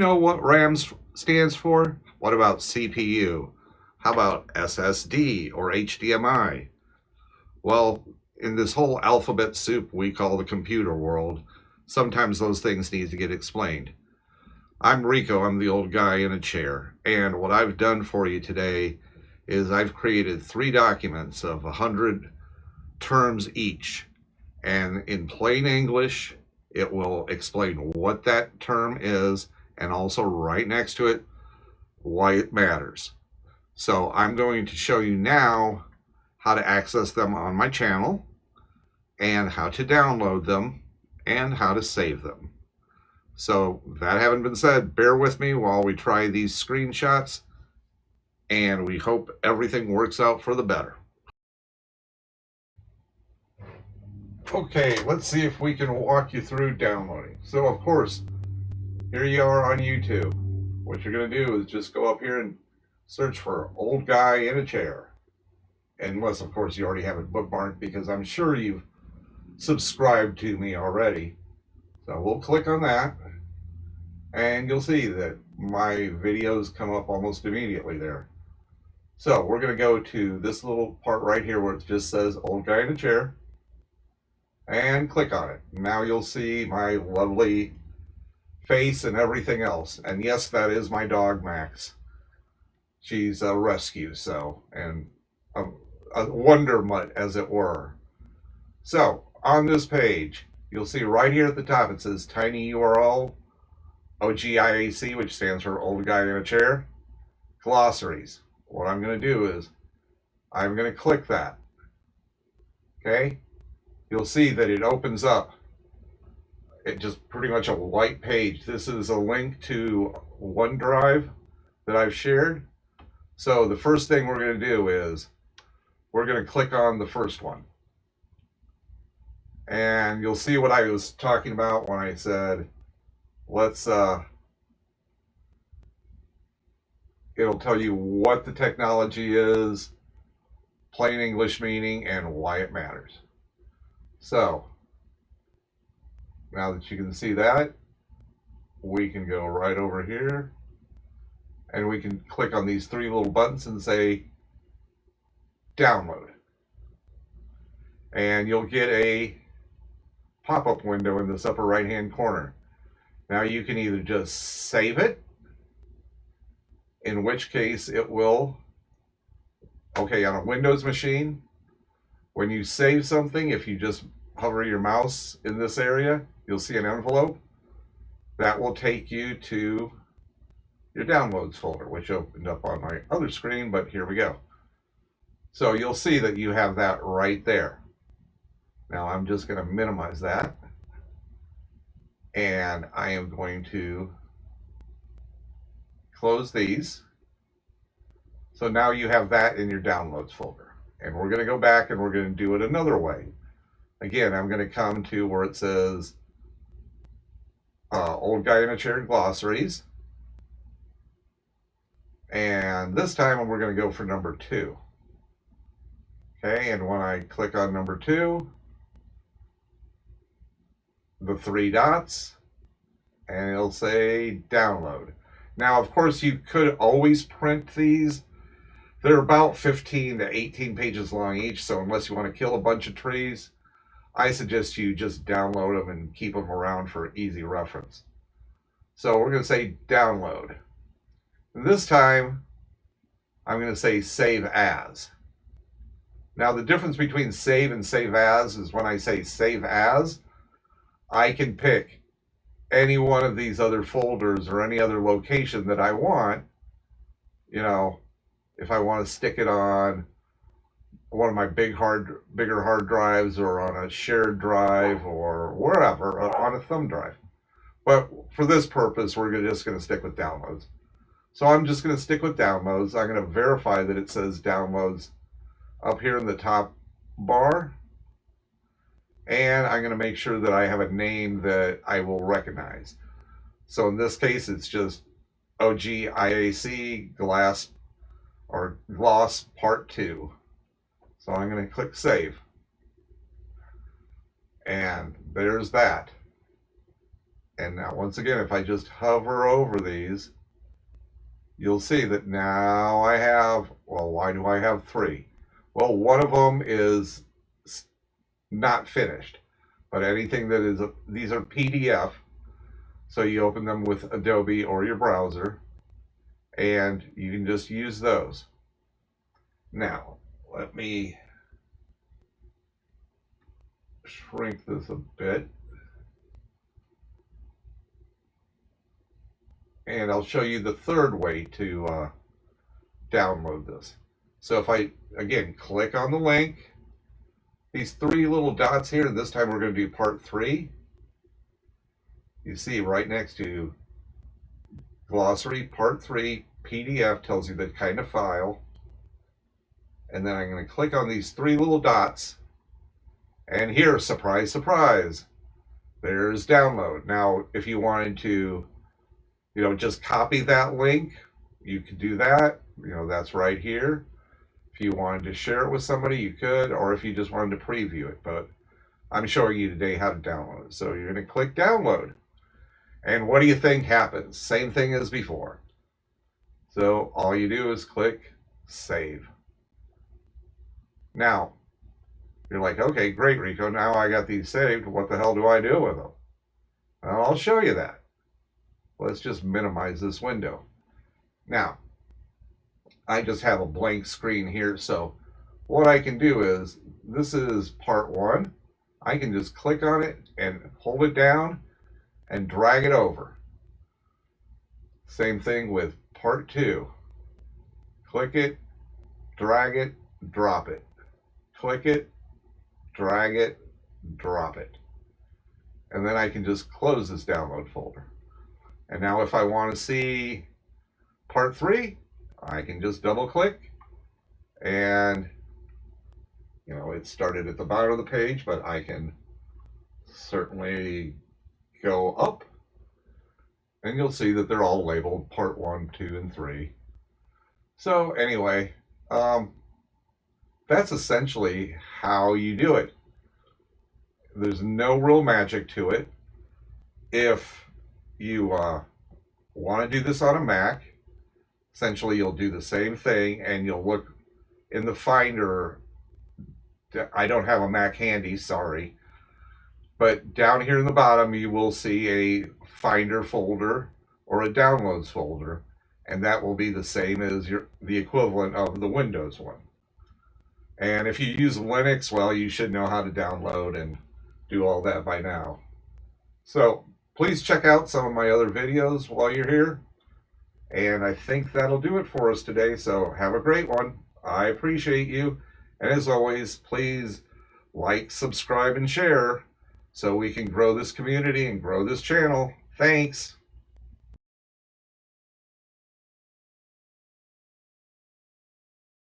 know what RAM stands for? What about CPU? How about SSD or HDMI? Well, in this whole alphabet soup we call the computer world, sometimes those things need to get explained. I'm Rico, I'm the old guy in a chair, and what I've done for you today is I've created 3 documents of 100 terms each, and in plain English it will explain what that term is and also right next to it why it matters. So I'm going to show you now how to access them on my channel and how to download them and how to save them. So that having been said, bear with me while we try these screenshots, and we hope everything works out for the better. Okay, let's see if we can walk you through downloading. So of course, here you are on YouTube. What you're going to do is just go up here and search for old guy in a chair. Unless of course you already have it bookmarked, because I'm sure you've subscribed to me already. So we'll click on that and you'll see that my videos come up almost immediately there. So we're going to go to this little part right here where it just says old guy in a chair and click on it. Now you'll see my lovely face and everything else. And yes, that is my dog Max. She's a rescue, so, and a wonder mutt, as it were. So on this page, you'll see right here at the top it says tiny URL, OGIAC, which stands for old guy in a chair, glossaries. What I'm going to do is I'm going to click that. Okay, you'll see that it opens up. It just pretty much a white page. This is a link to OneDrive that I've shared. So the first thing we're going to do is we're going to click on the first one. And you'll see what I was talking about when I said, let's, it'll tell you what the technology is, plain English meaning, and why it matters. So now that you can see that, we can go right over here and we can click on these 3 little buttons and say download. And you'll get a pop-up window in this upper right hand corner. Now you can either just save it, in which case it will, okay, on a Windows machine, when you save something, if you just hover your mouse in this area, you'll see an envelope that will take you to your downloads folder, which opened up on my other screen, but here we go. So you'll see that you have that right there. Now I'm just going to minimize that, and I am going to close these. So now you have that in your downloads folder, and we're going to go back and we're going to do it another way. Again, I'm going to come to where it says old guy in a chair glossaries, and this time we're going to go for number 2. Okay, and when I click on number 2, the 3 dots, and it'll say download. Now of course you could always print these. They're about 15 to 18 pages long each, so unless you want to kill a bunch of trees, I suggest you just download them and keep them around for easy reference. So we're going to say download. And this time I'm going to say save as. Now the difference between save and save as is when I say save as, I can pick any one of these other folders or any other location that I want. You know, if I want to stick it on one of my bigger hard drives, or on a shared drive, or wherever, on a thumb drive. But for this purpose, we're just going to stick with downloads. So I'm just going to stick with downloads. I'm going to verify that it says downloads up here in the top bar. And I'm going to make sure that I have a name that I will recognize. So in this case, it's just OGIAC Gloss Part 2. So I'm going to click Save. And there's that. And now once again, if I just hover over these, you'll see that now I have, well, why do I have 3? Well, one of them is not finished, but anything that is, these are PDF, so you open them with Adobe or your browser, and you can just use those. Now, let me shrink this a bit. And I'll show you the third way to download this. So if I, again, click on the link, these 3 little dots here, this time we're going to do part 3. You see right next to glossary, part 3, PDF, tells you the kind of file. And then I'm going to click on these 3 little dots. And here, surprise, surprise, there's download. Now, if you wanted to, just copy that link, you could do that. That's right here. If you wanted to share it with somebody, you could, or if you just wanted to preview it. But I'm showing you today how to download it. So you're going to click download. And what do you think happens? Same thing as before. So all you do is click save. Now, you're like, okay, great, Rico. Now I got these saved. What the hell do I do with them? Well, I'll show you that. Let's just minimize this window. Now, I just have a blank screen here. So what I can do is, this is part 1. I can just click on it and hold it down and drag it over. Same thing with part 2. Click it, drag it, drop it. Click it, drag it, drop it. And then I can just close this download folder. And now if I want to see part 3, I can just double click, and it started at the bottom of the page, but I can certainly go up, and you'll see that they're all labeled part 1, 2, and 3. So anyway, that's essentially how you do it. There's no real magic to it. If you want to do this on a Mac, essentially you'll do the same thing, and you'll look in the Finder. I don't have a Mac handy, sorry. But down here in the bottom, you will see a Finder folder or a Downloads folder, and that will be the same as the equivalent of the Windows one. And if you use Linux, well, you should know how to download and do all that by now. So please check out some of my other videos while you're here. And I think that'll do it for us today. So have a great one. I appreciate you. And as always, please like, subscribe, and share so we can grow this community and grow this channel. Thanks.